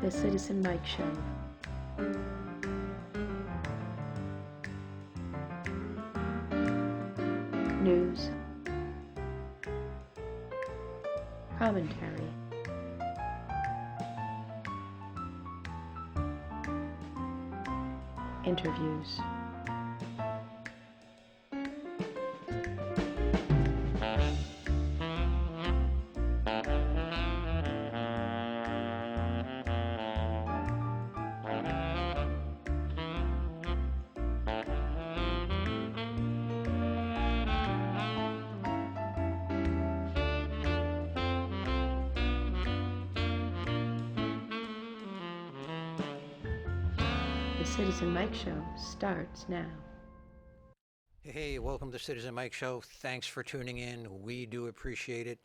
The Citizen Mike Show. News. Commentary. Interviews. The Citizen Mike Show starts now. Hey, welcome to Citizen Mike Show. Thanks for tuning in. We do appreciate it.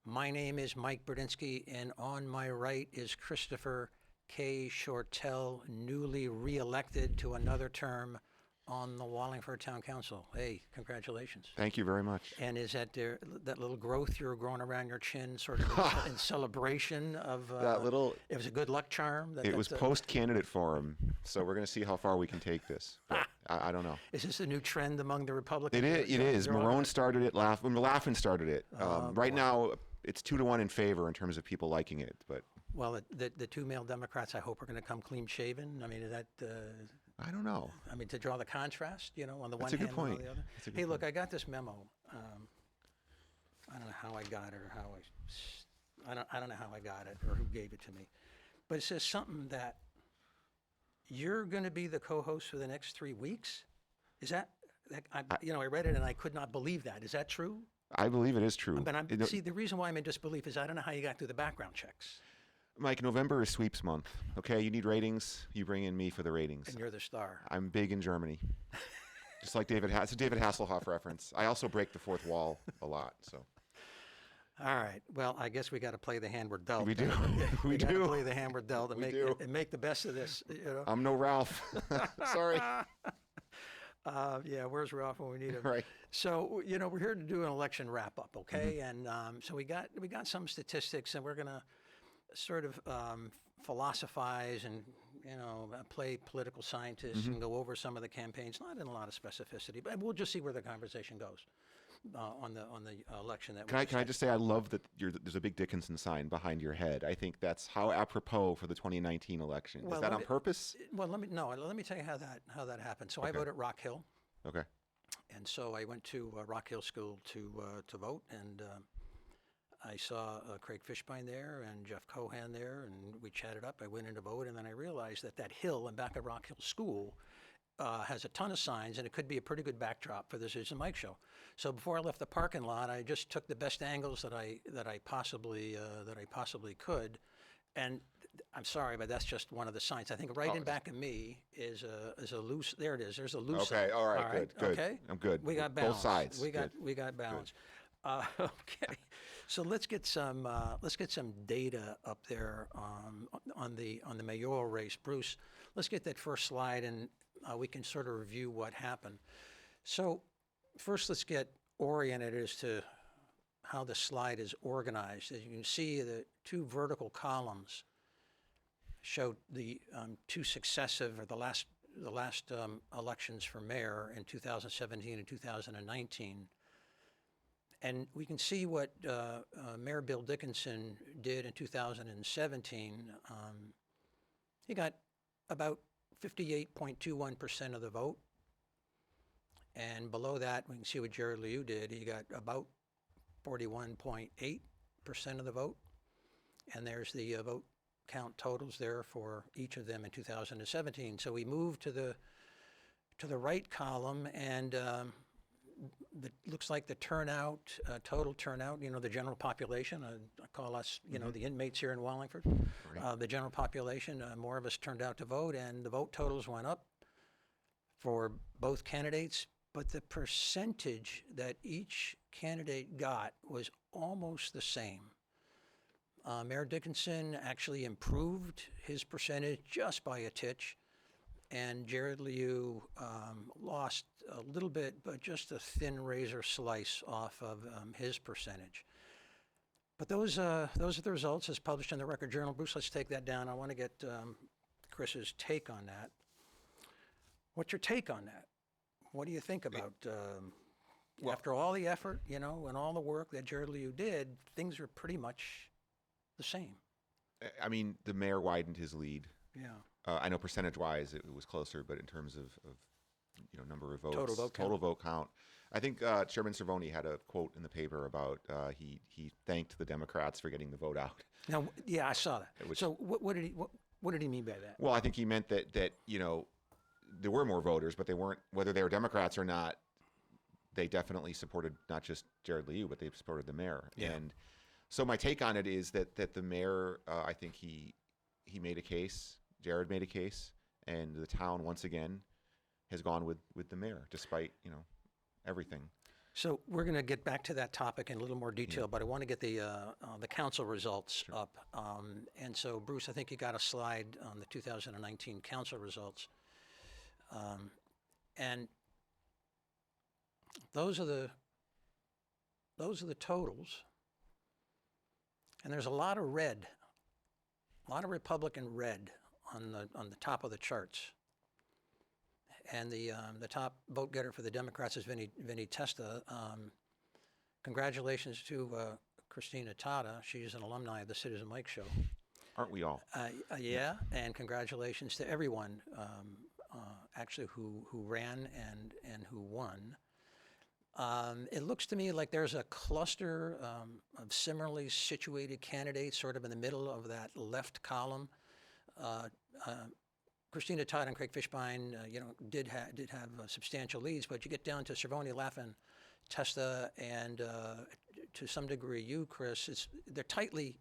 My name is Mike Berdinsky, and on my right is Christopher K. Shortell, newly reelected to another term on the Wallingford Town Council. Hey, congratulations. Thank you very much. And is that that little growth you're growing around your chin sort of in celebration of That little, it was a good luck charm? it was post-candidate forum, so we're going to see how far we can take this. But I don't know. Is this a new trend among the Republicans? It is. Marone started it. Laughlin started it. Right now, it's 2-1 in favor in terms of people liking it. But well, the two male Democrats, I hope, are going to come clean shaven. I mean, is that? I don't know. I mean, to draw the contrast, you know, on the That's one a good hand point. and on the other. That's a good Hey, look, point. I got this memo. I don't know how I got it or I don't know how I got it or who gave it to me, but it says something that you're going to be the co-host for the next 3 weeks. Is that? I read it and I could not believe that. Is that true? I believe it is true. But see, the reason why I'm in disbelief is I don't know how you got through the background checks. Mike, November is sweeps month. Okay, you need ratings. You bring in me for the ratings. And you're the star. I'm big in Germany. Just like it's a David Hasselhoff reference. I also break the fourth wall a lot. So. All right. Well, I guess we got to play the hand we're dealt. We do. We got to play the hand we're dealt and make the best of this. You know? I'm no Ralph. Sorry. Yeah, where's Ralph when we need him? Right. So, we're here to do an election wrap up, okay? Mm-hmm. And so we got some statistics, and we're gonna sort of philosophize and play political scientists and go over some of the campaigns, not in a lot of specificity, but we'll just see where the conversation goes on the election. Can I just say I love that there's a big Dickinson sign behind your head. I think that's how apropos for the 2019 election. Is that on purpose? Well, let me tell you how that happened. So okay. I voted Rock Hill. Okay. And so I went to Rock Hill School to vote, and I saw Craig Fishbein there and Jeff Cohan there, and we chatted up. I went in to vote, and then I realized that hill in back of Rock Hill School has a ton of signs, and it could be a pretty good backdrop for the Citizen Mike Show. So before I left the parking lot, I just took the best angles that I possibly could, and I'm sorry, but that's just one of the signs. I think in back of me is a loose. There it is. There's a loose. Okay. All right. Good. Okay. I'm good. We got balance. Both sides. We got balance. Okay. So let's get some data up there on the mayoral race. Bruce, let's get that first slide, and we can sort of review what happened. So first, let's get oriented as to how the slide is organized. As you can see, the two vertical columns show the two successive, or the last elections for mayor in 2017 and 2019. And we can see what Mayor Bill Dickinson did in 2017. He got about 58.21% of the vote. And below that, we can see what Jared Liu did. He got about 41.8% of the vote. And there's the vote count totals there for each of them in 2017. So we move to the right column, and looks like the turnout, total turnout, the general population, I call us, the inmates here in Wallingford, right. The general population, more of us turned out to vote, and the vote totals went up for both candidates, but the percentage that each candidate got was almost the same. Mayor Dickinson actually improved his percentage just by a titch, and Jared Liu lost a little bit, but just a thin razor slice off of his percentage. But those are the results as published in the Record Journal. Bruce, let's take that down. I want to get Chris's take on that. What's your take on that? What do you think about, after all the effort, and all the work that Jared Liu did, things are pretty much the same. I mean, the mayor widened his lead. Yeah. I know percentage-wise it was closer, but in terms of number of votes, Total vote count, I think Chairman Cervoni had a quote in the paper about he thanked the Democrats for getting the vote out. Now, yeah, I saw that. So what did he mean by that? Well, I think he meant that there were more voters, but they weren't, whether they were Democrats or not, they definitely supported not just Jared Liu, but they supported the mayor. Yeah. And so my take on it is that the mayor, I think he made a case, Jared made a case, and the town once again has gone with the mayor, despite, everything. So we're going to get back to that topic in a little more detail, but I want to get the council results up. And so, Bruce, I think you got a slide on the 2019 council results. And those are the totals. And there's a lot of red, a lot of Republican red on the top of the charts. And the top vote getter for the Democrats is Vinny Testa. Congratulations to Christina Tata. She's an alumni of the Citizen Mike Show. Aren't we all? Yeah, and congratulations to everyone actually who ran and who won. It looks to me like there's a cluster of similarly situated candidates sort of in the middle of that left column. Christina Todd and Craig Fishbein, did have substantial leads, but you get down to Cervoni, Laffin, Testa, and to some degree you, Chris. They're tightly,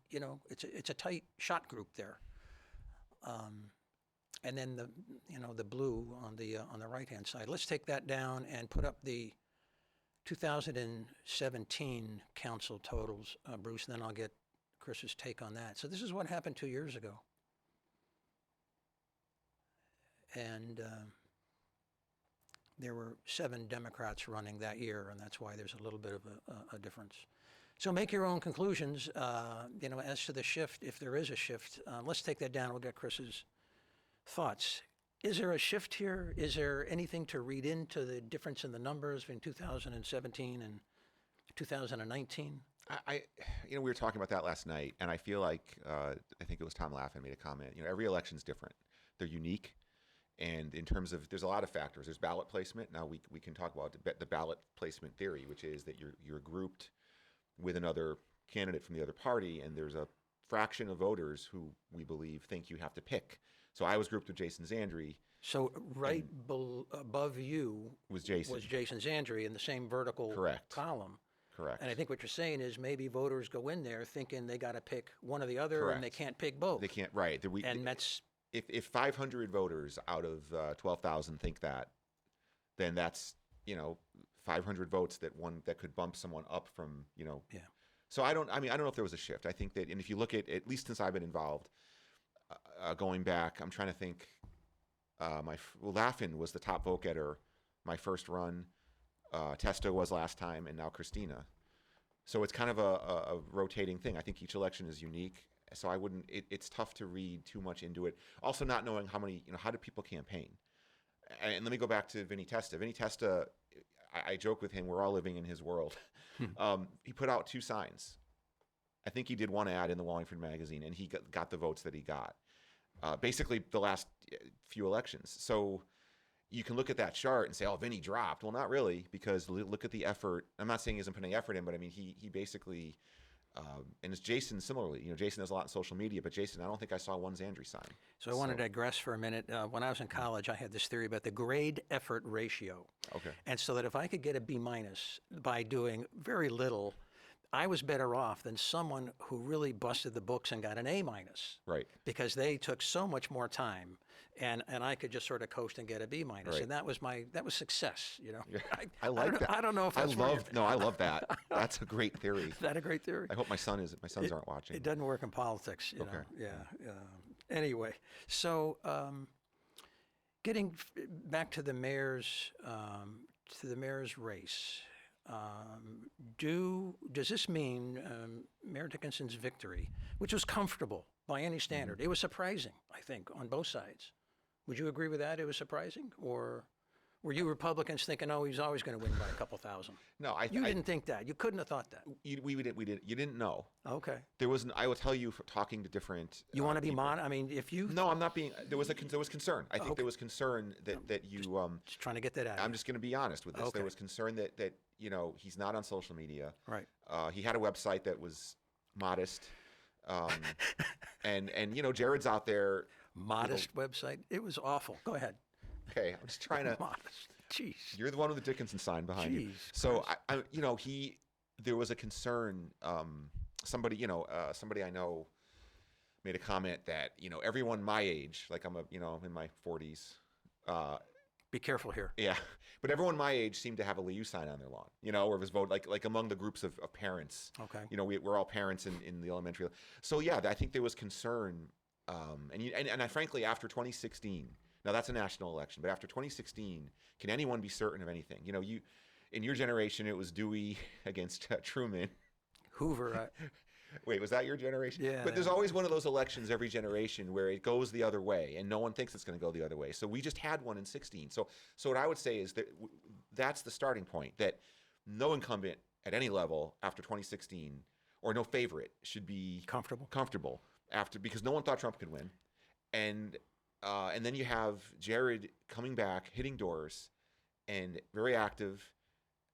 it's a tight shot group there. And then the blue on the right hand side. Let's take that down and put up the 2017 council totals, Bruce, and then I'll get Chris's take on that. So this is what happened 2 years ago. And there were 7 Democrats running that year, and that's why there's a little bit of a difference. So make your own conclusions, as to the shift, if there is a shift. Let's take that down. We'll get Chris's thoughts. Is there a shift here? Is there anything to read into the difference in the numbers between 2017 and 2019? We were talking about that last night, and I feel like I think it was Tom Laffin made a comment. Every election's different. They're unique. And in terms of, there's a lot of factors. There's ballot placement. Now we can talk about the ballot placement theory, which is that you're grouped with another candidate from the other party, and there's a fraction of voters who we believe think you have to pick. So I was grouped with Jason Zandri. So above you was Jason Zandri in the same vertical column. Correct. And I think what you're saying is maybe voters go in there thinking they got to pick one or the other, Correct. And they can't pick both. They can't, right. And that's... If 500 voters out of 12,000 think that, then that's 500 votes that could bump someone up from Yeah. So I don't know if there was a shift. I think that, and if you look at least since I've been involved, going back, I'm trying to think. Laffin was the top vote getter my first run. Testa was last time, and now Christina. So it's kind of a rotating thing. I think each election is unique. So I wouldn't. It's tough to read too much into it. Also, not knowing how many. How do people campaign? And let me go back to Vinny Testa. Vinny Testa, I joke with him. We're all living in his world. He put out 2 signs. I think he did one ad in the Wallingford magazine, and he got the votes that he got. Basically, the last few elections. So you can look at that chart and say, "Oh, Vinny dropped." Well, not really, because look at the effort. I'm not saying he isn't putting effort in, but I mean, he basically. And it's Jason similarly. Jason does a lot in social media, but Jason, I don't think I saw one Zandri sign. So I want to digress for a minute. When I was in college, I had this theory about the grade effort ratio. Okay. And so that if I could get a B- by doing very little, I was better off than someone who really busted the books and got an A-. Right. Because they took so much more time, and I could just sort of coast and get a B-. Right. And that was success. Yeah. I like that. I don't know if that's I love that. That's a great theory. Is that a great theory? I hope my sons aren't watching. It doesn't work in politics. Okay. Yeah. Anyway, so getting back to the mayor's race. does this mean Mayor Dickinson's victory, which was comfortable by any standard? It was surprising, I think, on both sides. Would you agree with that? It was surprising, or were you Republicans thinking, "Oh, he's always going to win by a couple thousand"? No, You didn't think that. You couldn't have thought that. we did. You didn't know. Okay. There was. I will tell you, for talking to different. You want to be people. I mean, if you No, I'm not being. There was concern. I think there was concern that you. just trying to get that out. I'm just going to be honest with this. Okay. There was concern that he's not on social media. Right. He had a website that was modest, and Jared's out there. Modest website. It was awful. Go ahead. Okay, I'm just trying to. Modest. Jeez. You're the one with the Dickinson sign behind you. Jeez So Christ. there was a concern. Somebody I know made a comment that everyone my age, like I'm in my 40s. Be careful here. Yeah, but everyone my age seemed to have a Liu sign on their lawn. Or was vote like among the groups of parents. Okay. We're all parents in the elementary. So yeah, I think there was concern. And I frankly, after 2016. Now that's a national election, but after 2016, can anyone be certain of anything? You in your generation, it was Dewey against Truman. Hoover. Wait, was that your generation? Yeah. But there's always one of those elections every generation where it goes the other way, and no one thinks it's going to go the other way. So we just had one in 16. So what I would say is that that's the starting point. That no incumbent at any level after 2016, or no favorite, should be comfortable after, because no one thought Trump could win, and then you have Jared coming back, hitting doors, and very active.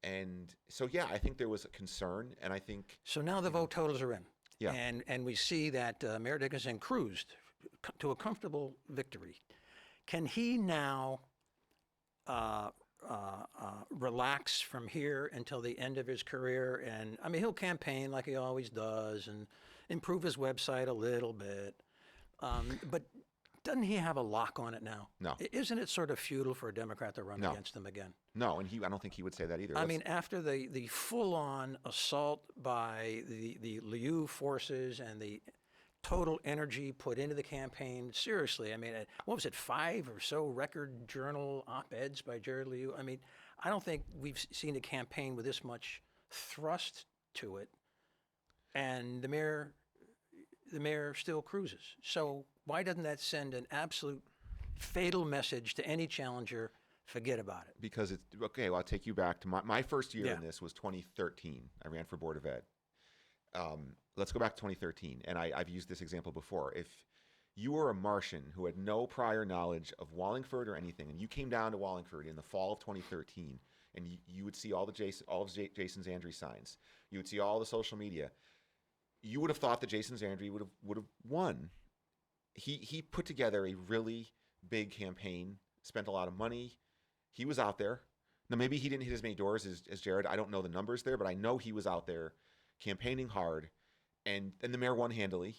And so, yeah, I think there was a concern, and I think... So now the vote totals are in. Yeah. And we see that Mayor Dickinson cruised to a comfortable victory. Can he now relax from here until the end of his career? And, I mean, he'll campaign like he always does and improve his website a little bit. But... doesn't he have a lock on it now? No. Isn't it sort of futile for a Democrat to run against him again? No, and I don't think he would say that either. I mean, after the full-on assault by the Liu forces and the total energy put into the campaign, seriously, I mean, what was it, 5 or so record journal op-eds by Jared Liu? I mean, I don't think we've seen a campaign with this much thrust to it, and the mayor still cruises. So why doesn't that send an absolute fatal message to any challenger? Forget about it. Because it's okay. Well, I'll take you back to my first year Yeah. in this was 2013. I ran for Board of Ed. Let's go back to 2013, and I've used this example before. If you were a Martian who had no prior knowledge of Wallingford or anything, and you came down to Wallingford in the fall of 2013, and you would see all of Jason Zandri signs, you would see all the social media, you would have thought that Jason Zandri would have won. He put together a really big campaign, spent a lot of money. He was out there. Now, maybe he didn't hit as many doors as Jared. I don't know the numbers there, but I know he was out there campaigning hard, and the mayor won handily.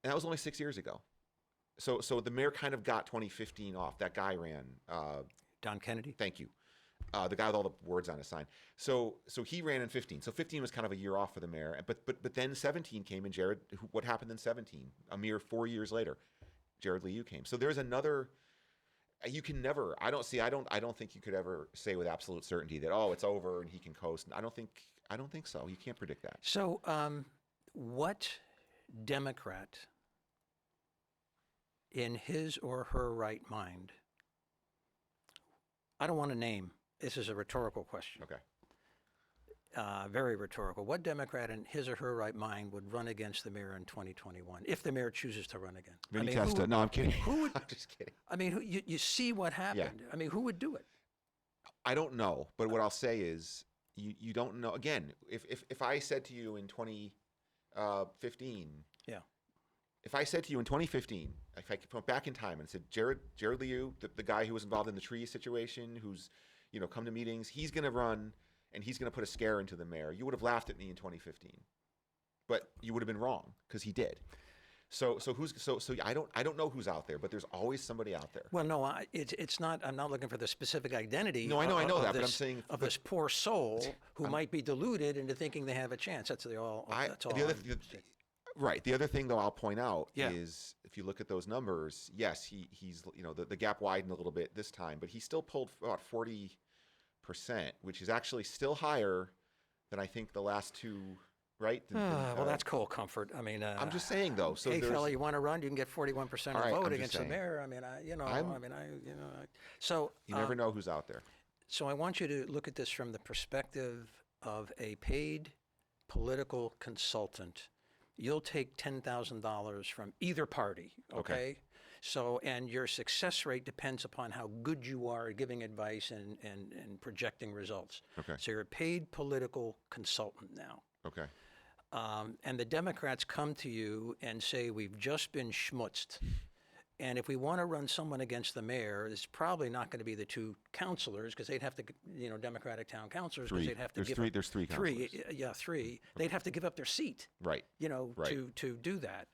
And that was only 6 years ago. So the mayor kind of got 2015 off. That guy ran. Don Kennedy? Thank you. The guy with all the words on his sign. So he ran in 15. So 15 was kind of a year off for the mayor. But then 17 came, and Jared. What happened in 17? A mere 4 years later, Jared Liu came. So there's another. You can never. I don't think you could ever say with absolute certainty that it's over and he can coast. I don't think so. You can't predict that. So, what Democrat in his or her right mind? I don't want to name. This is a rhetorical question. Okay. Very rhetorical. What Democrat in his or her right mind would run against the mayor in 2021 if the mayor chooses to run again? Vinny Testa. No, I'm kidding. Who would? I'm just kidding. I mean, you see what happened. I mean, who would do it? I don't know, but what I'll say is you don't know. Again, if I said to you in 2015, Yeah. If I said to you in 2015, if I went back in time and said Jared Liu, the guy who was involved in the tree situation, who's come to meetings, he's going to run and he's going to put a scare into the mayor, you would have laughed at me in 2015, but you would have been wrong because he did. So I don't know who's out there, but there's always somebody out there. Well, no, it's not. I'm not looking for the specific identity. No, I know that, but I'm saying this poor soul who might be deluded into thinking they have a chance. That's all. Right. The other thing, though, I'll point out Yeah. is if you look at those numbers, yes, he's the gap widened a little bit this time, but he still pulled about 40 which is actually still higher than I think the last two, right? Well, that's cold comfort. I mean, I'm just saying though. So hey, there's, fella, you want to run? You can get 41% of All the right, vote I'm just against the saying. mayor. I mean, so you never know who's out there. So I want you to look at this from the perspective of a paid political consultant. You'll take $10,000 from either party, okay? So, and your success rate depends upon how good you are at giving advice and projecting results. Okay. So you're a paid political consultant now. Okay. And the Democrats come to you and say, we've just been schmutzed. And if we want to run someone against the mayor, it's probably not going to be the two councilors because they'd have to, Democratic town councilors, because they'd have to give up There's three councilors. three. They'd have to give up their seat, Right. to do that.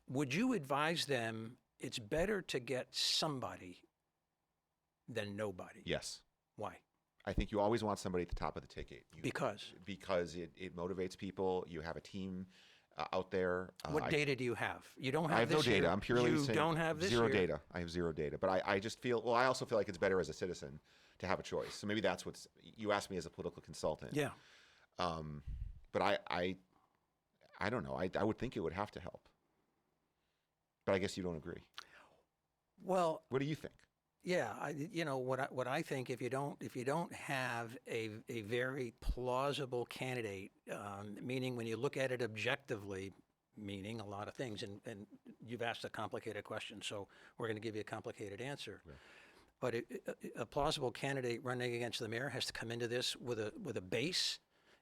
Would you advise them it's better to get somebody than nobody? Yes. Why? I think you always want somebody at the top of the ticket. Because it motivates people. You have a team out there. What data do you have? You don't have I have this no data. year. I'm purely You saying don't have this zero year. data. I have zero data. But I just feel, well, I also feel like it's better as a citizen to have a choice. So maybe that's what's, you asked me as a political consultant. Yeah. But I don't know. I would think it would have to help. But I guess you don't agree. Well, What do you think? yeah, what I think, if you don't have a very plausible candidate, meaning when you look at it objectively, meaning a lot of things, and you've asked a complicated question, so we're going to give you a complicated answer. Yeah. But a plausible candidate running against the mayor has to come into this with a base,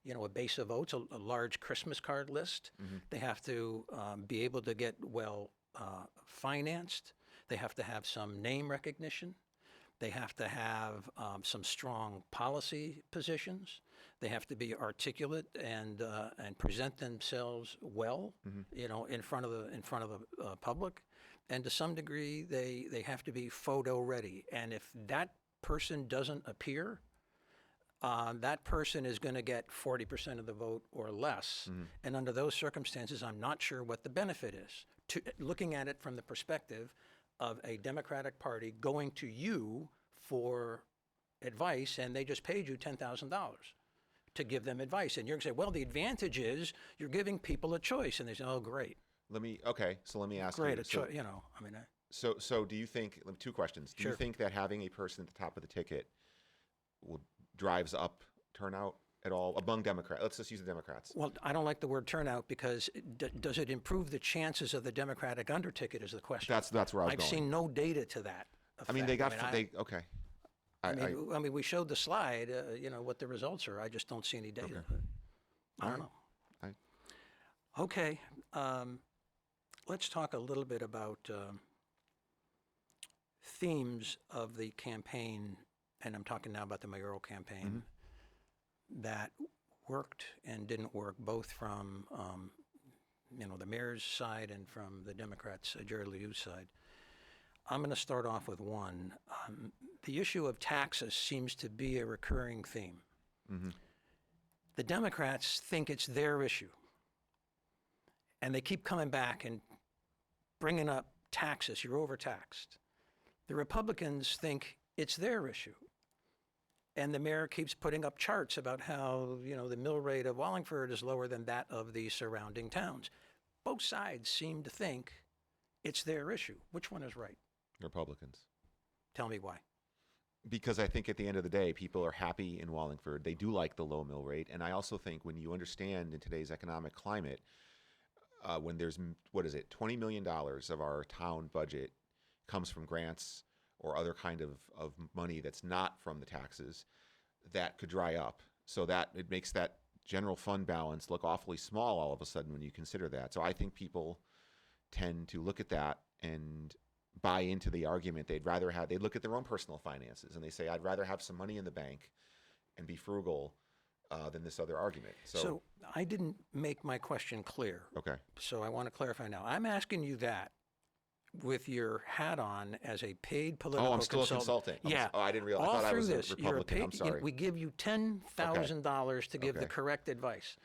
a base of votes, a large Christmas card list. Mm-hmm. They have to be able to get well financed. They have to have some name recognition. They have to have some strong policy positions. They have to be articulate and present themselves well, Mm-hmm. in front of the public. And to some degree, they have to be photo ready. And if that person doesn't appear, that person is going to get 40% of the vote or less. Mm-hmm. And under those circumstances, I'm not sure what the benefit is. Looking at it from the perspective of a Democratic Party going to you for advice, and they just paid you $10,000 to give them advice. And you're going to say, well, the advantage is you're giving people a choice. And they say, oh, great. So let me ask Great, you. So do you think, two questions. Do Sure. you think that having a person at the top of the ticket drives up turnout at all among Democrats? Let's just use the Democrats. Well, I don't like the word turnout because does it improve the chances of the Democratic underticket is the question. That's where I was I've going. seen no data to that effect. I mean, they got, okay. I mean, we showed the slide, what the results are. I just don't see any data. Okay. I don't know. Okay. Let's talk a little bit about themes of the campaign, and I'm talking now about the mayoral campaign, that worked and didn't work, both from the mayor's side and from the Democrats' Jerry Liu's side. I'm going to start off with one. The issue of taxes seems to be a recurring theme. Mm-hmm. The Democrats think it's their issue, and they keep coming back and bringing up taxes. You're overtaxed. The Republicans think it's their issue, and the mayor keeps putting up charts about how the mill rate of Wallingford is lower than that of the surrounding towns. Both sides seem to think it's their issue. Which one is right? Republicans. Tell me why. Because I think at the end of the day, people are happy in Wallingford. They do like the low mill rate. And I also think when you understand in today's economic climate, when there's, $20 million of our town budget comes from grants or other kind of money that's not from the taxes, that could dry up. So that it makes that general fund balance look awfully small all of a sudden when you consider that. So I think people tend to look at that and buy into the argument. They'd look at their own personal finances and they say, I'd rather have some money in the bank and be frugal than this other argument. So I didn't make my question clear. Okay. So I want to clarify now. I'm asking you that with your hat on as a paid political I'm still consultant. a consultant. I didn't realize. All I thought I through was this, a Republican. I'm sorry. we give you $10,000 to give the Okay. correct advice.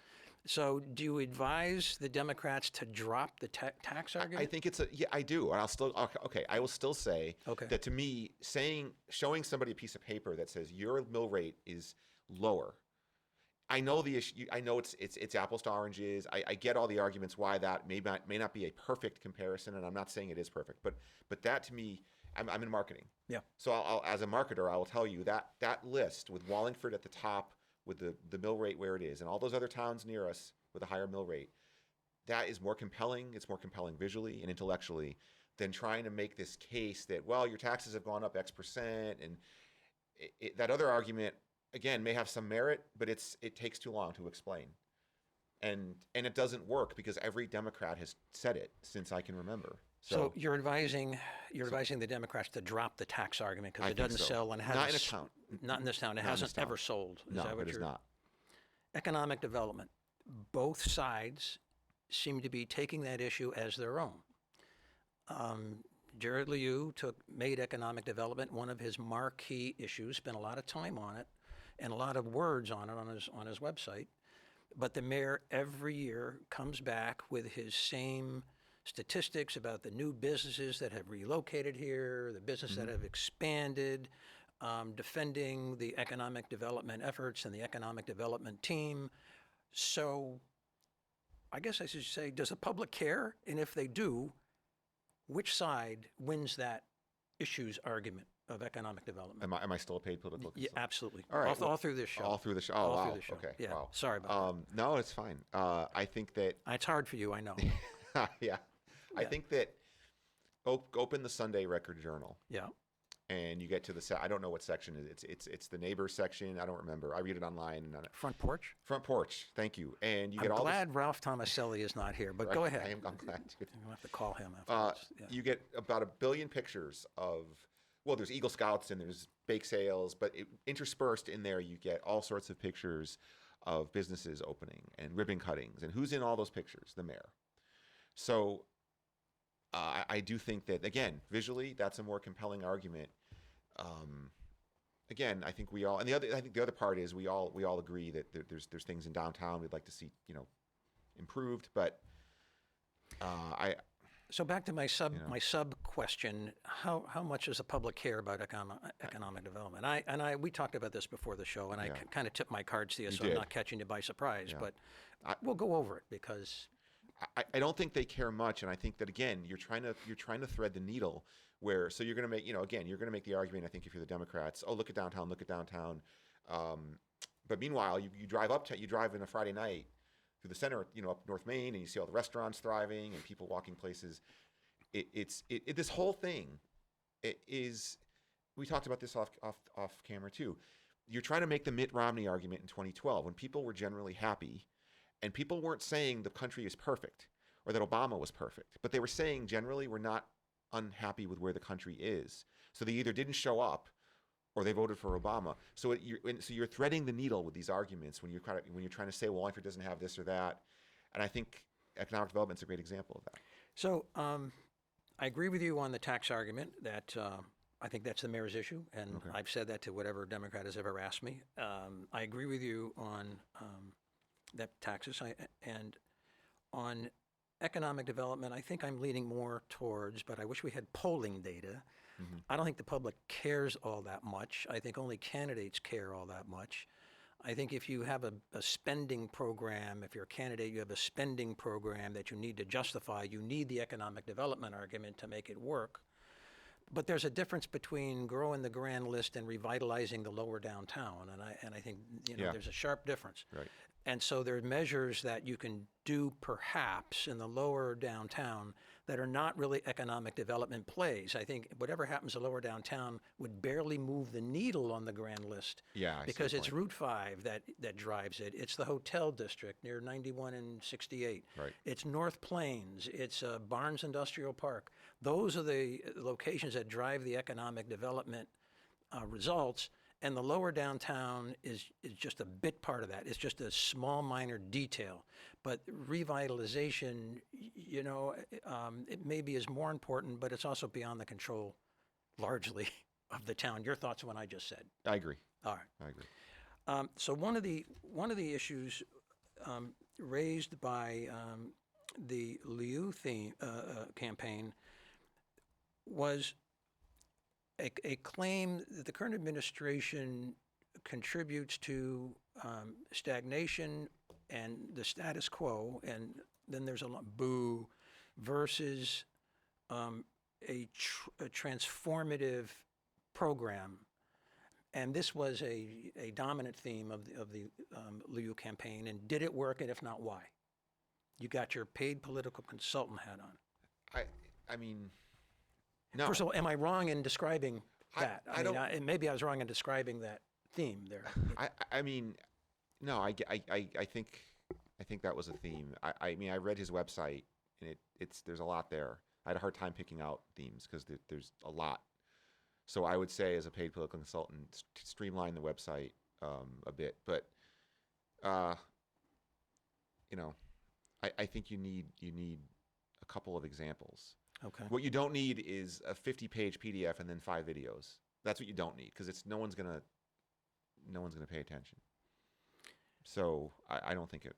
So do you advise the Democrats to drop the tax argument? I think I do. And I will still say Okay. that to me, showing somebody a piece of paper that says your mill rate is lower. I know the issue. I know it's apples to oranges. I get all the arguments why that may not be a perfect comparison, and I'm not saying it is perfect. But that to me, I'm in marketing. Yeah. So as a marketer, I will tell you that list with Wallingford at the top, with the mill rate where it is, and all those other towns near us with a higher mill rate, that is more compelling. It's more compelling visually and intellectually than trying to make this case that, well, your taxes have gone up X%, and that other argument, again, may have some merit, but it takes too long to explain. And it doesn't work because every Democrat has said it since I can remember. So you're advising the Democrats to drop the tax argument because I it think doesn't so. sell and Not in a hasn't town. not in this town. It Not in this hasn't town. ever sold. Is No, that what it is you're- not. Economic development. Both sides seem to be taking that issue as their own. Jared Liu made economic development one of his marquee issues, spent a lot of time on it and a lot of words on it on his website. But the mayor every year comes back with his same statistics about the new businesses that have relocated here, the businesses that have expanded, defending the economic development efforts and the economic development team. So I guess I should say, does the public care? And if they do, which side wins that issues argument of economic development? Am I still a paid political Yeah, consultant? absolutely. All right. All through this show. All through the show. Oh, All wow. through the show. Okay. Yeah. Wow. Sorry about No, it's fine. I think that. It's hard for you, I know. Yeah. I think that open the Sunday Record Journal, Yeah. and you get to I don't know what section it is. It's the neighbor section. I don't remember. I read it online and on it. Front porch. Front porch. Thank you. And you I'm get all glad Ralph Tomaselli is not here, but this, go right? ahead. I'm glad too. I'm gonna have to call him afterwards. Yeah. You get about 1 billion pictures of, well, there's Eagle Scouts and there's bake sales, but interspersed in there, you get all sorts of pictures of businesses opening and ribbon cuttings. And who's in all those pictures? The mayor. So I do think that, again, visually, that's a more compelling argument. Again, I think I think the other part is we all agree that there's things in downtown we'd like to see, improved, but So back to my sub question: How much does the public care about economic development? We talked about this before the show, and I kind of tipped my cards to you, so I'm did. not catching you by surprise. Yeah. But we'll go over it because I don't think they care much, and I think that, again, you're trying to thread the needle where, so you're going to make, again, you're going to make the argument, I think, if you're the Democrats, oh, look at downtown. But meanwhile, you drive in a Friday night through the center, up North Main, and you see all the restaurants thriving and people walking places. This whole thing is, we talked about this off camera too. You're trying to make the Mitt Romney argument in 2012 when people were generally happy. And people weren't saying the country is perfect or that Obama was perfect, but they were saying generally we're not unhappy with where the country is. So they either didn't show up or they voted for Obama. So you're threading the needle with these arguments when you're trying to say, well, Wallingford doesn't have this or that. And I think economic development is a great example of that. So I agree with you on the tax argument that I think that's the mayor's issue, and I've said that to whatever Democrat has ever asked me. I agree with you on that taxes, and on economic development, I think I'm leaning more towards, but I wish we had polling data. I don't think the public cares all that much. I think only candidates care all that much. I think if you have a spending program, if you're a candidate, you have a spending program that you need to justify, you need the economic development argument to make it work. But there's a difference between growing the grand list and revitalizing the lower downtown, and I think there's a sharp difference. Right. And so there are measures that you can do perhaps in the lower downtown that are not really economic development plays. I think whatever happens to lower downtown would barely move the needle on the grand list. Yeah, I see because your it's point. Route 5 that drives it. It's the hotel district near 91 and 68. Right. It's North Plains. It's Barnes Industrial Park. Those are the locations that drive the economic development results. And the lower downtown is just a bit part of that. It's just a small, minor detail. But revitalization, it maybe is more important, but it's also beyond the control, largely, of the town. Your thoughts on what I just said? I agree. All right. I agree. So one of the issues raised by the Liu theme campaign was a claim that the current administration contributes to stagnation and the status quo, and then there's a lot boo versus a transformative program. And this was a dominant theme of the Liu campaign. And did it work? And if not, why? You got your paid political consultant hat on. I mean, no. First of all, am I wrong in describing that? I don't. And maybe I was wrong in describing that theme there. I mean, no. I think that was a theme. I mean, I read his website, and there's a lot there. I had a hard time picking out themes because there's a lot. So I would say, as a paid political consultant, streamline the website a bit. But I think you need a couple of examples. Okay. What you don't need is a 50-page PDF and then 5 videos. That's what you don't need, because no one's gonna pay attention. So I don't think it.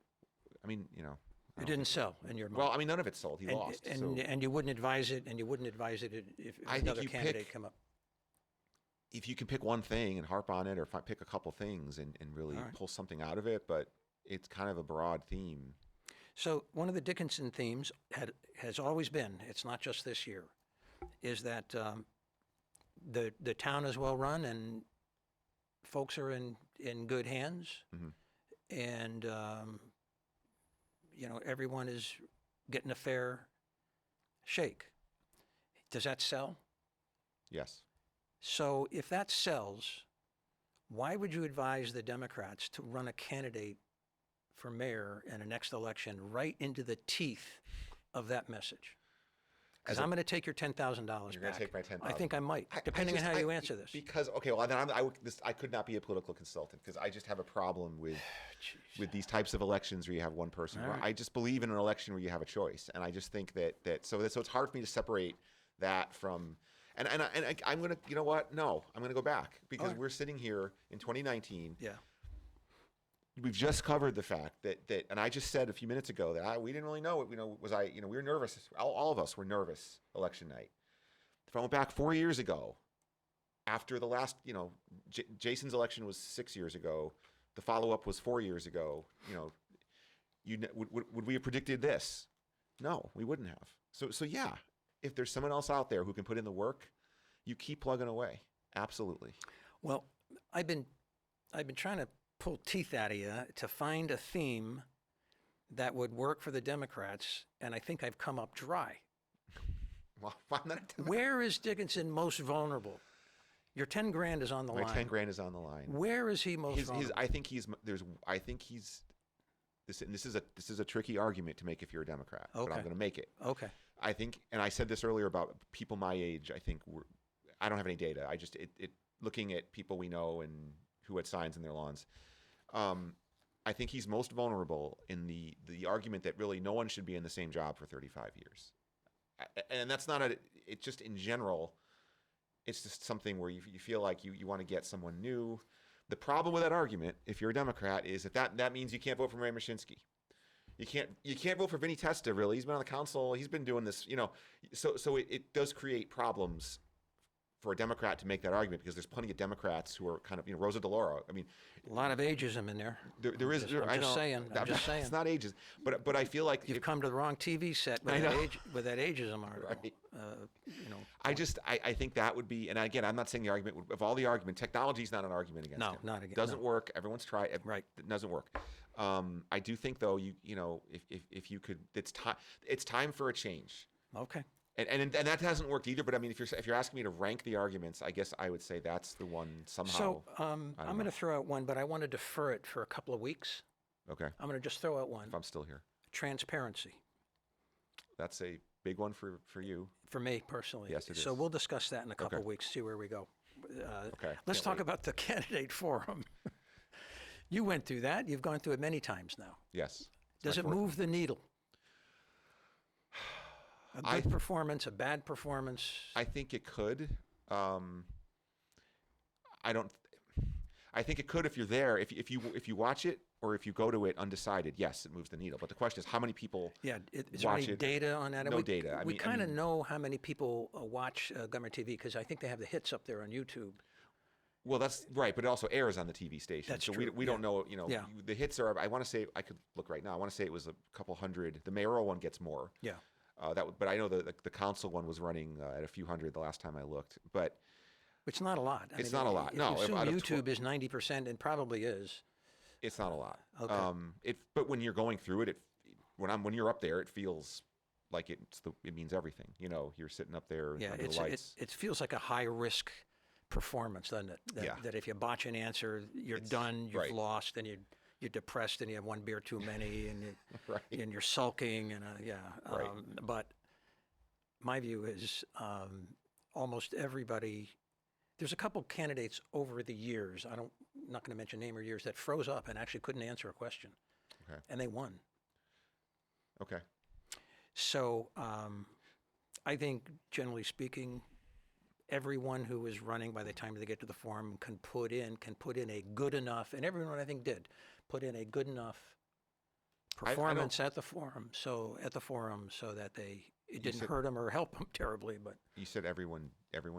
I mean, It didn't sell in your mind. Well, I mean, none of it sold. He lost. And you wouldn't advise it. And you wouldn't advise it if another candidate come up. If you can pick one thing and harp on it, or pick a couple things and really pull something out of it, but it's kind of a broad theme. So one of the Dickinson themes has always been, it's not just this year, is that the town is well run and folks are in good hands, and everyone is getting a fair shake. Does that sell? Yes. So if that sells, why would you advise the Democrats to run a candidate for mayor in a next election right into the teeth of that message? Because I'm going to take your $10,000 back. You're going to take my $10,000. I think I might, depending on how you answer this. Because well, then I could not be a political consultant, because I just have a problem with these types of elections where you have one person. Right. I just believe in an election where you have a choice, and I just think that so it's hard for me to separate that from. And I'm going to, you know what? No, I'm going to go back, because we're sitting here in 2019. Yeah. We've just covered the fact that, and I just said a few minutes ago that we didn't really know. We were nervous. All of us were nervous election night. If I went back 4 years ago, after the last, Jason's election was 6 years ago. The follow-up was 4 years ago. Would we have predicted this? No, we wouldn't have. So yeah. If there's someone else out there who can put in the work, you keep plugging away. Absolutely. Well, I've been trying to pull teeth out of you to find a theme that would work for the Democrats, and I think I've come up dry. Well, I'm not a Democrat. Where is Dickinson most vulnerable? Your 10 grand is on the line. My 10 grand is on the line. Where is he most vulnerable? I think he's. This is a tricky argument to make if you're a Democrat, but I'm going to make it. Okay. I think, and I said this earlier about people my age. I think I don't have any data. I just looking at people we know and who had signs in their lawns. I think he's most vulnerable in the argument that really no one should be in the same job for 35 years, and that's not it's just in general. It's just something where you feel like you want to get someone new. The problem with that argument, if you're a Democrat, is that means you can't vote for Ray Mashinsky. You can't vote for Vinny Testa, really. He's been on the council. He's been doing this, So it does create problems for a Democrat to make that argument, because there's plenty of Democrats who are kind of, Rosa DeLauro. I mean, a lot of ageism in there. There is. I'm just saying. It's not ageism, but I feel like you've come to the wrong TV set with that ageism article. Right. I think that would be, and again, I'm not saying the argument of all the argument. Technology is not an argument against it. No, not against. Doesn't work. Everyone's tried. Right. It doesn't work. I do think, though, if you could, it's time for a change. Okay. And that hasn't worked either. But I mean, if you're asking me to rank the arguments, I guess I would say that's the one somehow. So I'm going to throw out one, but I want to defer it for a couple of weeks. Okay. I'm going to just throw out one. If I'm still here. Transparency. That's a big one for you. For me personally. Yes, it is. So we'll discuss that in a couple of weeks. See where we go. Okay. Let's talk about the candidate forum. You went through that. You've gone through it many times now. Yes. Does it move the needle? A good performance, a bad performance? I think it could. I think it could if you're there. If you watch it or if you go to it undecided, yes, it moves the needle. But the question is, how many people? Yeah, is there watch any it? data on that? No data. We kind of know how many people watch Gummer TV because I think they have the hits up there on YouTube. Well, that's right, but it also airs on the TV station. That's so true, we don't know, Yeah. the hits are, I want to say, I could look right now. I want to say it was a couple hundred. The mayoral one gets more. Yeah. But I know the council one was running at a few hundred the last time I looked. But It's not a lot. It's not a lot. If No, you assume out of YouTube is 90%, and probably is. it's not a lot. Okay. But when you're going through it, when you're up there, it feels like it means everything. You're sitting up there in Yeah, front of the lights. it feels like a high risk performance, doesn't it? Yeah. That if you botch an answer, you're done, you've right. lost, and you're depressed, and you have one beer too many, and Right. and you're sulking, and Right. But my view is almost everybody. There's a couple candidates over the years. I'm not going to mention name or years that froze up and actually couldn't answer a question, Okay. and they won. Okay. So I think, generally speaking, everyone who is running by the time they get to the forum can put in a good enough, and everyone I think did put in a good enough performance at the forum. So that it didn't hurt them or help them terribly. But You said everyone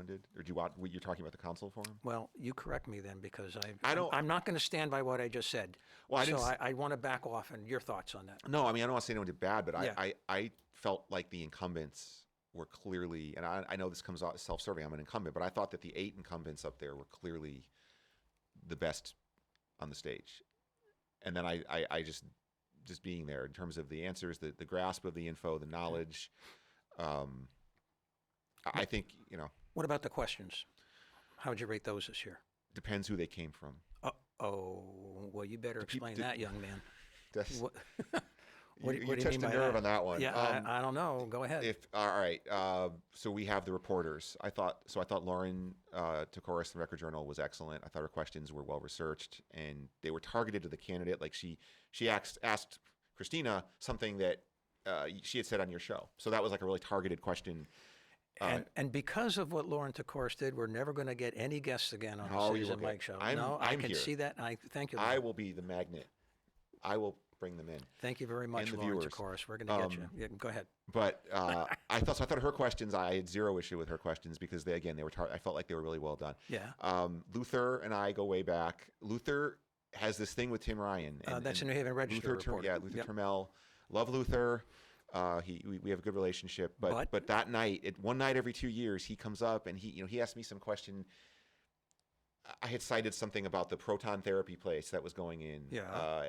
did, or do you want? You're talking about the council forum? well, you correct me then because I don't- I'm not going to stand by what I just said. Well, I want to back off. And your thoughts on that? No, I mean I don't want to say anyone did bad, but Yeah. I felt like the incumbents were clearly, and I know this comes out self-serving. I'm an incumbent, but I thought that the 8 incumbents up there were clearly the best on the stage. And then I just being there in terms of the answers, the grasp of the info, the knowledge. I think What about the questions? How would you rate those this year? depends who they came from. Well, you better explain that, young man. That's, What, you what do you touched mean a by nerve that? on that one. Yeah, I don't know. Go ahead. All right. So we have the reporters. I thought Lauren Tokoris, the Record Journal, was excellent. I thought her questions were well researched and they were targeted to the candidate. Like she asked Christina something that she had said on your show. So that was like a really targeted question. And because of what Lauren Tokoris did, we're never going to get any guests again on No, the you Citizen will Mike get- show. I'm I can here. see that. And I thank you. I will be the magnet. I will bring them in. Thank you very much, and the Lauren viewers. Tokoris. We're going to get you. Yeah, go ahead. But I thought her questions. I had zero issue with her questions because they were. I felt like they were really well done. Yeah. Luther and I go way back. Luther has this thing with Tim Ryan. That's a New Haven Register reporter. Luther Yep. Turmel. Love Luther. We have a good relationship. But that night, one night every 2 years, he comes up and he asked me some question. I had cited something about the proton therapy place that was going in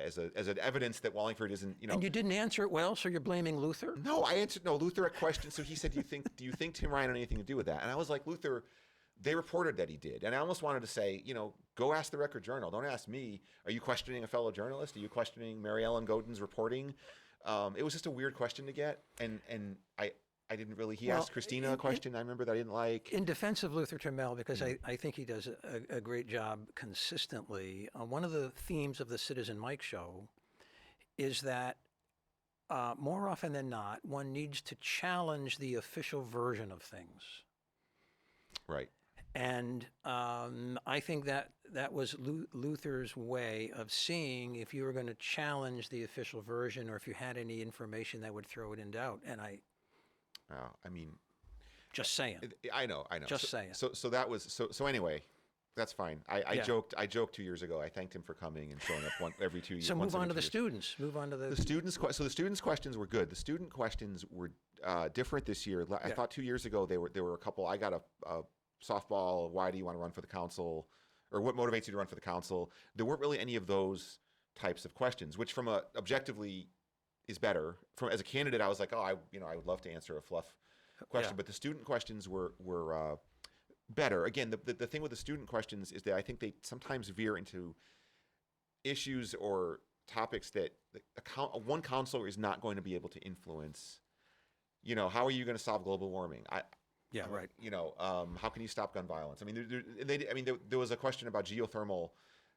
as an evidence that Wallingford isn't. And you didn't answer it well, so you're blaming Luther? No, I answered no. Luther had questions, so he said, "Do you think Tim Ryan had anything to do with that?" And I was like, "Luther, they reported that he did." And I almost wanted to say, go ask the Record Journal. Don't ask me. Are you questioning a fellow journalist? Are you questioning Mary Ellen Godin's reporting? It was just a weird question to get, and I didn't really. He asked Christina a question I remember that I didn't like. In defense of Luther Turmel, because I think he does a great job consistently, one of the themes of the Citizen Mike show is that more often than not, one needs to challenge the official version of things. Right. And I think that was Luther's way of seeing if you were going to challenge the official version or if you had any information that would throw it in doubt. And I mean, just saying. I know. Just saying. So that was so. Anyway, that's fine. I joked 2 years ago. I thanked him for coming and showing up every 2 years. So move on to the students. Move on to the students. So the students' questions were good. The student questions were different this year. I thought 2 years ago there were a couple. I got a softball. Why do you want to run for the council? Or what motivates you to run for the council? There weren't really any of those types of questions, which from objectively is better. As a candidate, I was like, I would love to answer a fluff question, but the student questions were better. Again, the thing with the student questions is that I think they sometimes veer into issues or topics that one counselor is not going to be able to influence. How are you going to solve global warming? right. How can you stop gun violence? I mean, there was a question about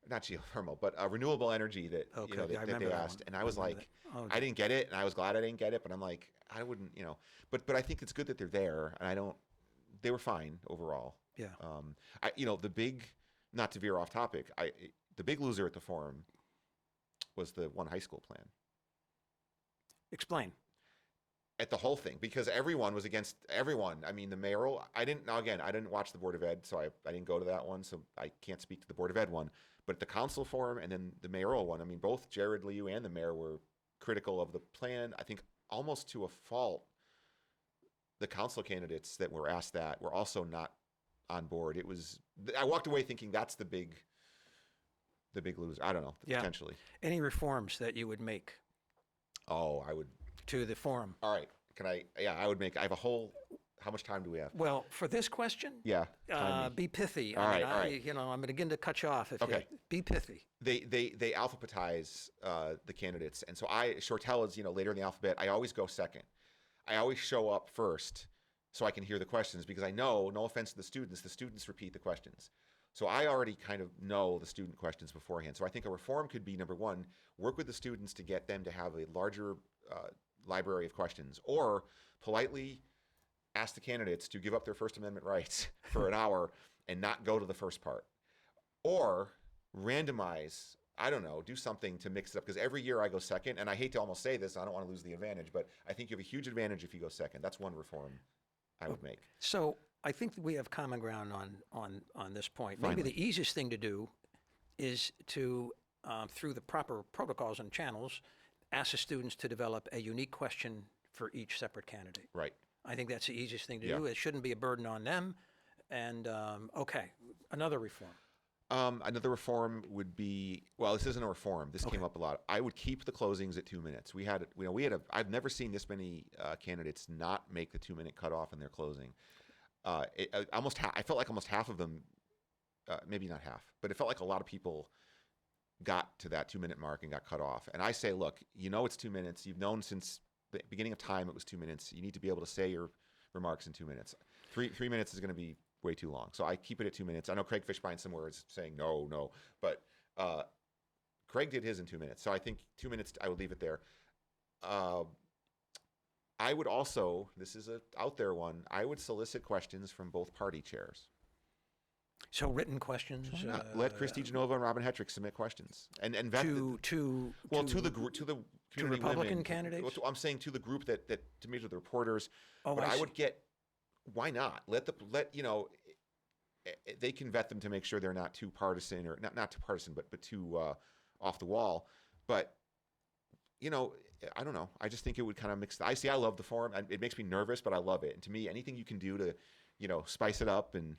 not geothermal, but renewable energy that that they asked, and I was like, I didn't get it, and I was glad I didn't get it, but I'm like, I wouldn't, but I think it's good that they're there, and they were fine overall. Yeah. The big not to veer off topic, the big loser at the forum was the one high school plan. Explain. At the whole thing, because everyone was against everyone. I mean, the mayoral, I didn't watch the Board of Ed, so I didn't go to that one, so I can't speak to the Board of Ed one. But at the council forum and then the mayoral one, I mean, both Jared Liu and the mayor were critical of the plan. I think almost to a fault. The council candidates that were asked that were also not on board. I walked away thinking that's the big loser. I don't know, potentially. Any reforms that you would make? Oh, I would. To the forum. All right. I would make, I have a whole, how much time do we have? Well, for this question, Yeah. be pithy. All right. You know, I'm going to cut you off. Be pithy. They alphabetize the candidates. And so Shortell is, later in the alphabet, I always go second. I always show up first so I can hear the questions because I know, no offense to the students repeat the questions. So I already kind of know the student questions beforehand. So I think a reform could be, number one, work with the students to get them to have a larger library of questions, or politely ask the candidates to give up their First Amendment rights for an hour and not go to the first part. Or randomize, I don't know, do something to mix it up. Because every year I go second, and I hate to almost say this, I don't want to lose the advantage, but I think you have a huge advantage if you go second. That's one reform I would make. So I think that we have common ground on this point. Finally. Maybe the easiest thing to do is to, through the proper protocols and channels, ask the students to develop a unique question for each separate candidate. Right. I think that's the easiest thing to Yeah. do. It shouldn't be a burden on them. And, another reform. Another reform would be, well, this isn't a reform. This came up a lot. I would keep the closings at 2 minutes. I've never seen this many candidates not make the 2 minute cutoff in their closing. I felt like almost half of them, maybe not half, but it felt like a lot of people got to that 2 minute mark and got cut off. And I say, look, it's 2 minutes. You've known since the beginning of time it was 2 minutes. You need to be able to say your remarks in 2 minutes. 3 minutes is going to be way too long. So I keep it at 2 minutes. I know Craig Fishbein somewhere is saying no, but Craig did his in 2 minutes. So I think 2 minutes, I would leave it there. I would also, this is a out there one, I would solicit questions from both party chairs. So written questions. Let Christy Genova and Robin Hetrick submit questions and vet to the community Republican women. candidates? I'm saying to the group that to meet with the reporters. Oh, but I I see. would get. Why not they can vet them to make sure they're not too partisan or not too partisan, but too off the wall. But I don't know. I just think it would kind of mix. I love the forum. It makes me nervous, but I love it. And to me, anything you can do to, spice it up and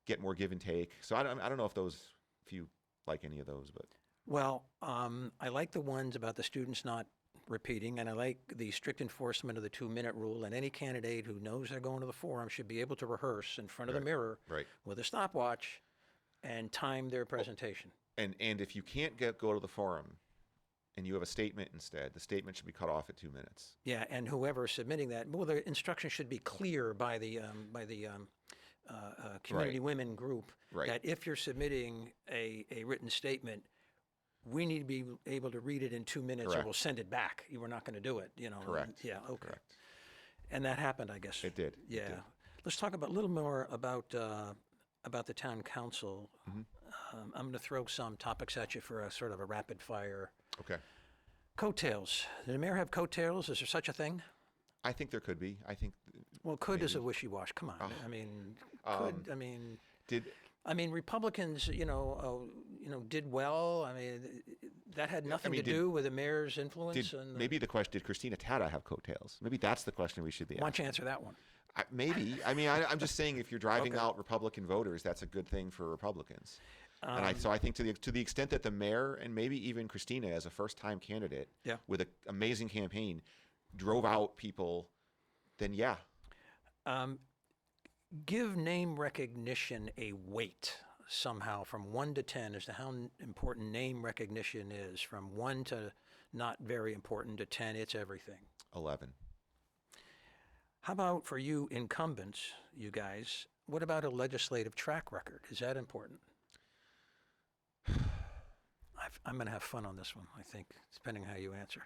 get more give and take. So I don't know if you like any of those, but. Well, I like the ones about the students not repeating, and I like the strict enforcement of the 2 minute rule. And any candidate who knows they're going to the forum should be able to rehearse in front of the mirror with a stopwatch and time their presentation. And if you can't go to the forum and you have a statement instead, the statement should be cut off at 2 minutes. Yeah, and whoever is submitting that, well, the instructions should be clear by the community women group that if you're submitting a written statement, we need to be able to read it in 2 minutes or we'll send it back. You were not going to do it, Correct. Yeah, okay. Correct. And that happened, I guess. It did. Yeah. It did. Let's talk a little more about the town council. I'm going to throw some topics at you for a sort of a rapid fire. Okay. Coattails. Did the mayor have coattails? Is there such a thing? I think there could be. I think. Well, could is a wishy-wash. Come on. I mean, could. Republicans, did well. I mean, that had nothing to do with the mayor's influence. Maybe the question: did Christina Tata have coattails? Maybe that's the question we should be asking. Why don't you answer that one? Maybe. I'm just saying, if you're driving out Republican voters, that's a good thing for Republicans. So I think to the extent that the mayor and maybe even Christina, as a first-time candidate with an amazing campaign, drove out people, then yeah. Give name recognition a weight somehow from 1 to 10 as to how important name recognition is. From 1 to not very important to 10, it's everything. 11. How about for you incumbents, you guys, what about a legislative track record? Is that important? I'm going to have fun on this one, I think, depending how you answer.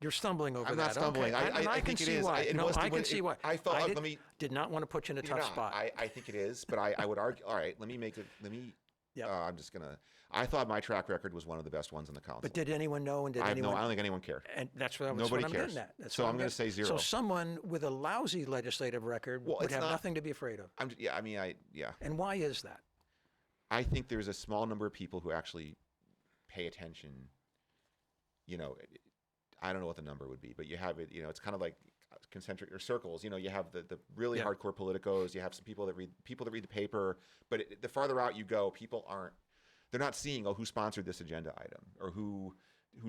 You're stumbling over I'm that. not stumbling. Okay. I And I think can it see is. why. It No, was the I way- can see why. I felt. I Let me. did not want to put you in a You're tough not. spot. I think it is, but I would argue. All right, let me make it. Let me. Yep. I'm just gonna. I thought my track record was one of the best ones in the council. But did anyone know? And did I anyone? don't think anyone cared. And that's what, Nobody I'm cares. getting at. That's So what I'm gonna getting- say zero. So someone with a lousy legislative record Well, would it's have not- nothing to be afraid of. Yeah. I mean, yeah. And why is that? I think there's a small number of people who actually pay attention. You know, I don't know what the number would be, but you have it. You know, it's kind of like concentric or circles. You know, you have the really Yeah. hardcore politicos. You have some people that read the paper. But the farther out you go, people aren't. They're not seeing, oh, who sponsored this agenda item, or who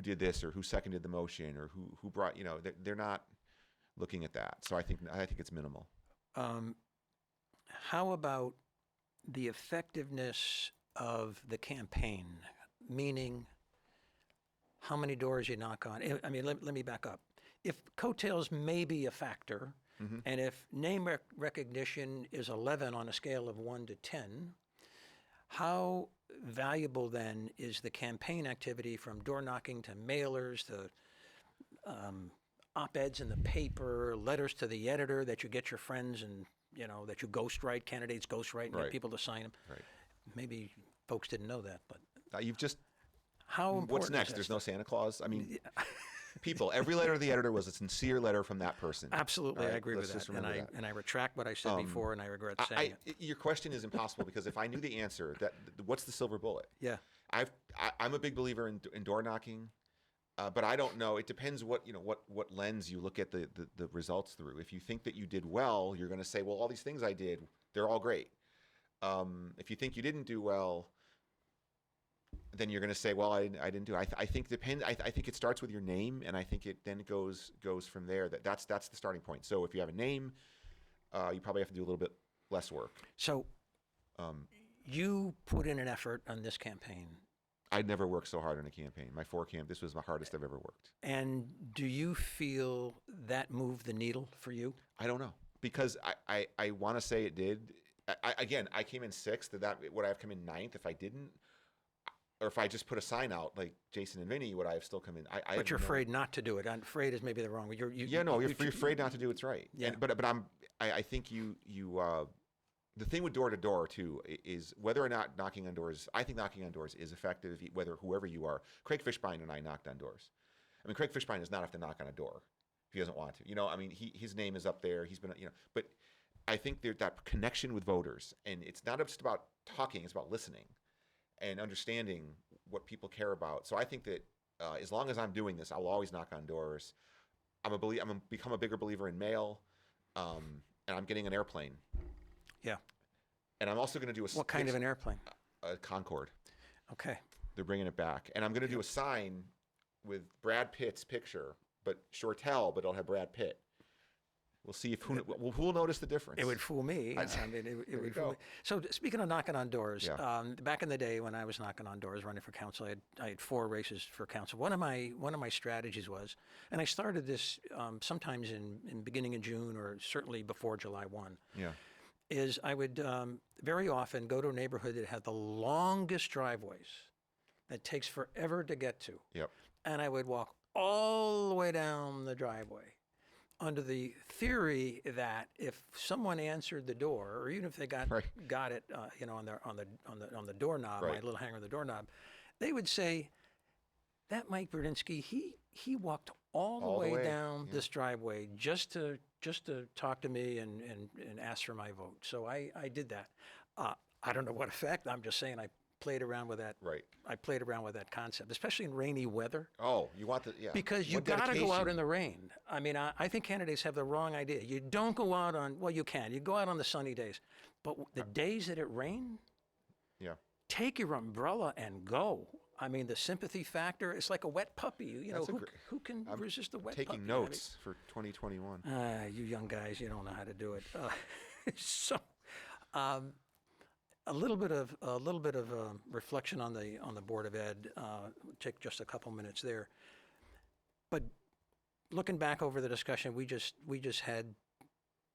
did this, or who seconded the motion, or who brought. You know, they're not looking at that. So I think it's minimal. How about the effectiveness of the campaign? Meaning, how many doors you knock on? I mean, let me back up. If coattails may be a factor, and if name recognition is 11 on a scale of 1 to 10, how valuable then is the campaign activity from door knocking to mailers to op-eds in the paper, letters to the editor that you get your friends and, you know, that you ghostwrite, candidates ghostwrite and get Right. people to sign them? Right. Maybe folks didn't know that, but You've just. how important What's is next? that There's no stuff? Santa Claus. I mean, people. Every letter to the editor was a sincere letter from that person. Absolutely, All I right, agree let's with just that. And remember that. I retract what I said before, and I regret saying it. Your question is impossible because if I knew the answer, what's the silver bullet? Yeah. I'm a big believer in door knocking, but I don't know. It depends what lens you look at the results through. If you think that you did well, you're going to say, well, all these things I did, they're all great. If you think you didn't do well, then you're going to say, well, I didn't do. I think I think it starts with your name, and I think it then goes from there. That's the starting point. So if you have a name, you probably have to do a little bit less work. So you put in an effort on this campaign. I'd never worked so hard on a campaign. This was the hardest I've ever worked. And do you feel that moved the needle for you? I don't know, because I want to say it did. I came in sixth. Would I have come in ninth if I didn't? Or if I just put a sign out like Jason and Vinny, would I have still come in? But you're afraid not to do it. I'm afraid is maybe the wrong word. You're afraid not to do what's right. Yeah. But I think you the thing with door to door too is whether or not knocking on doors. I think knocking on doors is effective. Whether whoever you are, Craig Fishbein and I knocked on doors. I mean, Craig Fishbein does not have to knock on a door if he doesn't want to. You know, I mean, his name is up there. He's been, but I think that connection with voters, and it's not just about talking; it's about listening and understanding what people care about. So I think that as long as I'm doing this, I will always knock on doors. I'm become a bigger believer in mail, and I'm getting an airplane. Yeah. And I'm also going to do What kind of an airplane? A Concorde. Okay. They're bringing it back, and I'm going to do a sign with Brad Pitt's picture, but Shortell, but it'll have Brad Pitt. We'll see who will notice the difference. It would fool me. I mean, it would fool me. So speaking of knocking on doors, Yeah. back in the day when I was knocking on doors, running for council, I had 4 races for council. One of my strategies was, and I started this sometimes in beginning of June or certainly before July 1. Yeah. Is I would very often go to a neighborhood that had the longest driveways that takes forever to get to. Yep. And I would walk all the way down the driveway under the theory that if someone answered the door, or even if they got it, on the doorknob, my Right. little hanger on the doorknob, they would say, "That Mike Berdinsky, he walked all the way down this driveway just to talk to me and ask for my vote." So I did that. I don't know what effect. I'm just saying I played around with that. Right. I played around with that concept, especially in rainy weather. Oh, you want Because you got to go out in the rain. I mean, I think candidates have the wrong idea. You don't go out on, well, you can. You go out on the sunny days. But the days that it rain, Yeah. take your umbrella and go. I mean, the sympathy factor, it's like a wet puppy. You know, who can resist a wet puppy? Taking notes for 2021. You young guys, you don't know how to do it. So, a little bit of reflection on the Board of Ed. Take just a couple minutes there. But looking back over the discussion we just had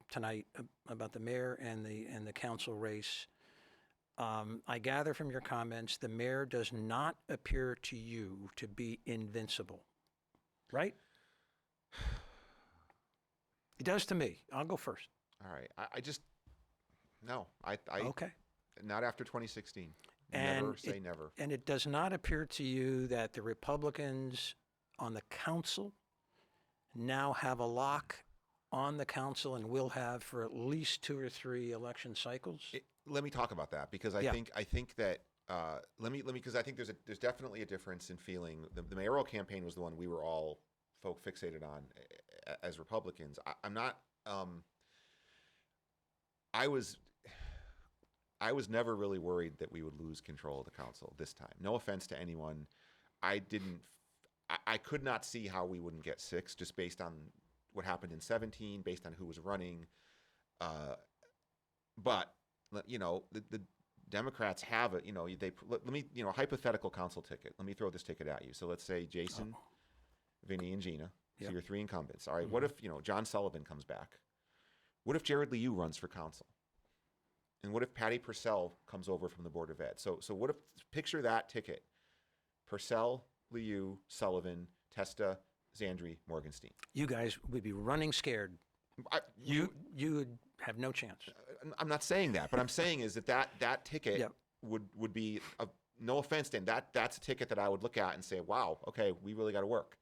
tonight about the mayor and the council race, I gather from your comments the mayor does not appear to you to be invincible, right? He does to me. I'll go first. All right. I just, no. I Okay. Not after 2016. And Never say never. And it does not appear to you that the Republicans on the council now have a lock on the council and will have for at least 2 or 3 election cycles? Let me talk about that because I Yeah. think that let me because I think there's definitely a difference in feeling. The mayoral campaign was the one we were all fixated on as Republicans. I'm not. I was never really worried that we would lose control of the council this time. No offense to anyone. I could not see how we wouldn't get 6 just based on what happened in 17, based on who was running. But the Democrats have it. Let me hypothetical council ticket. Let me throw this ticket at you. So let's say Jason, Vinny, and Gina. So Yep. your 3 incumbents. All right. What if John Sullivan comes back? What if Jared Liu runs for council? And what if Patty Purcell comes over from the Board of Ed? So what if, picture that ticket: Purcell, Liu, Sullivan, Testa, Zandri, Morgenstein. You guys would be running scared. You would have no chance. I'm not saying that, but I'm saying is that ticket Yep. would be no offense, Dan. That's a ticket that I would look at and say, wow, okay, we really got to work.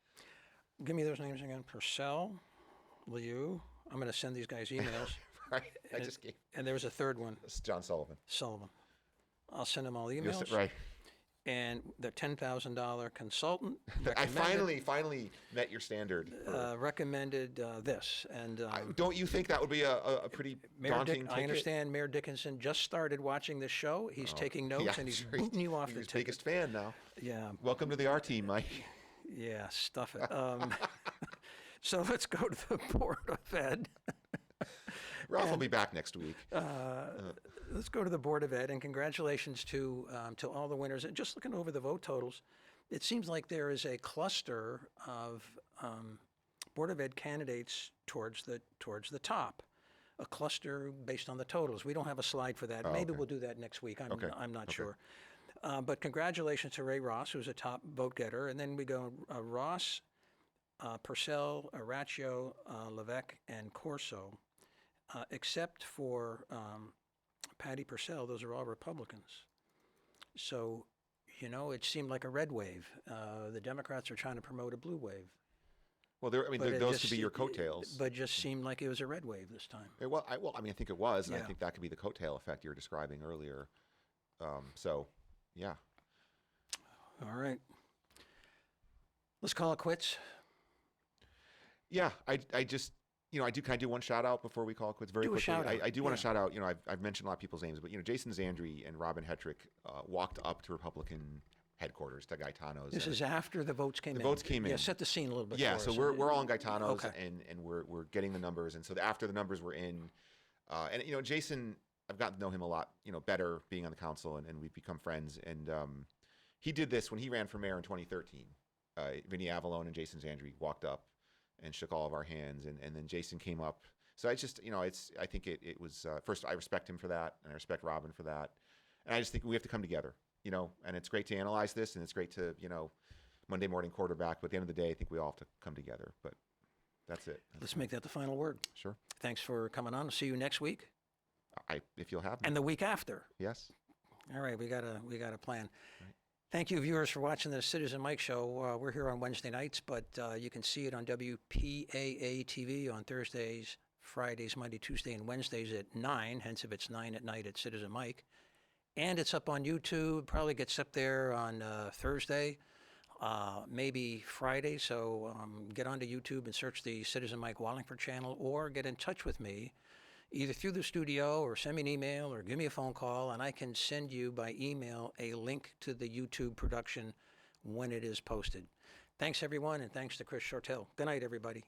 Give me those names again. Purcell, Liu. I'm going to send these guys emails. Right? I just gave. And there was a third one, It's John Sullivan. Sullivan. I'll send them all Yes, emails. right. And the $10,000 consultant I recommended, finally met your standard. recommended this. And Don't you think that would be a pretty daunting ticket? I understand Mayor Dickinson just started watching this show. He's taking notes, Yeah, and he's sure. booting you off He's the his ticket. biggest fan now. Yeah, Welcome to the R team, Mike. yeah, stuff it. So let's go to the Board of Ed. Ralph will be back next week. Let's go to the Board of Ed, and congratulations to all the winners. And just looking over the vote totals, it seems like there is a cluster of Board of Ed candidates towards the top. A cluster based on the totals. We don't have a slide for that. Maybe okay. we'll do that next week. I'm not Okay. sure. But congratulations to Ray Ross, who's a top vote getter. And then we go Ross, Purcell, Araccio, Levesque, and Corso. Except for Patty Purcell, those are all Republicans. So, it seemed like a red wave. The Democrats are trying to promote a blue wave. Well, But it those just could be your coattails. But it just seemed like it was a red wave this time. I think it was, and I Yeah. think that could be the coattail effect you were describing earlier. So, yeah. All right. Let's call it quits. Yeah, I just, can I do one shout out before we call it quits very Do a quickly? shout out, I do want yeah. to shout out, I've mentioned a lot of people's names, but, Jason Zandri and Robin Hetrick walked up to Republican headquarters, to Gaetano's. This is after the votes came in. The votes came Yeah, in. set the scene a little bit Yeah, for so us. we're all in Gaetano's, Okay. and we're getting the numbers. And so after the numbers were in, and Jason, I've gotten to know him a lot, better being on the council, and we've become friends. And he did this when he ran for mayor in 2013. Vinny Avalone and Jason Zandri walked up and shook all of our hands, and then Jason came up. So I just, I think it was, first, I respect him for that, and I respect Robin for that. And I just think we have to come together, and it's great to analyze this, and it's great to, Monday morning quarterback, but at the end of the day, I think we all have to come together. But that's it. Let's make that the final word. Sure. Thanks for coming on. I'll see you next week If you'll have me. and the week after. Yes. All right, we got a plan. Thank you, viewers, for watching the Citizen Mike Show. We're here on Wednesday nights, but you can see it on WPAA TV on Thursdays, Fridays, Monday, Tuesday, and Wednesdays at 9. Hence, if it's 9 at night, it's Citizen Mike. And it's up on YouTube. Probably gets up there on Thursday, maybe Friday. So get onto YouTube and search the Citizen Mike Wallingford channel, or get in touch with me either through the studio or send me an email or give me a phone call, and I can send you by email a link to the YouTube production when it is posted. Thanks, everyone, and thanks to Chris Shortell. Good night, everybody.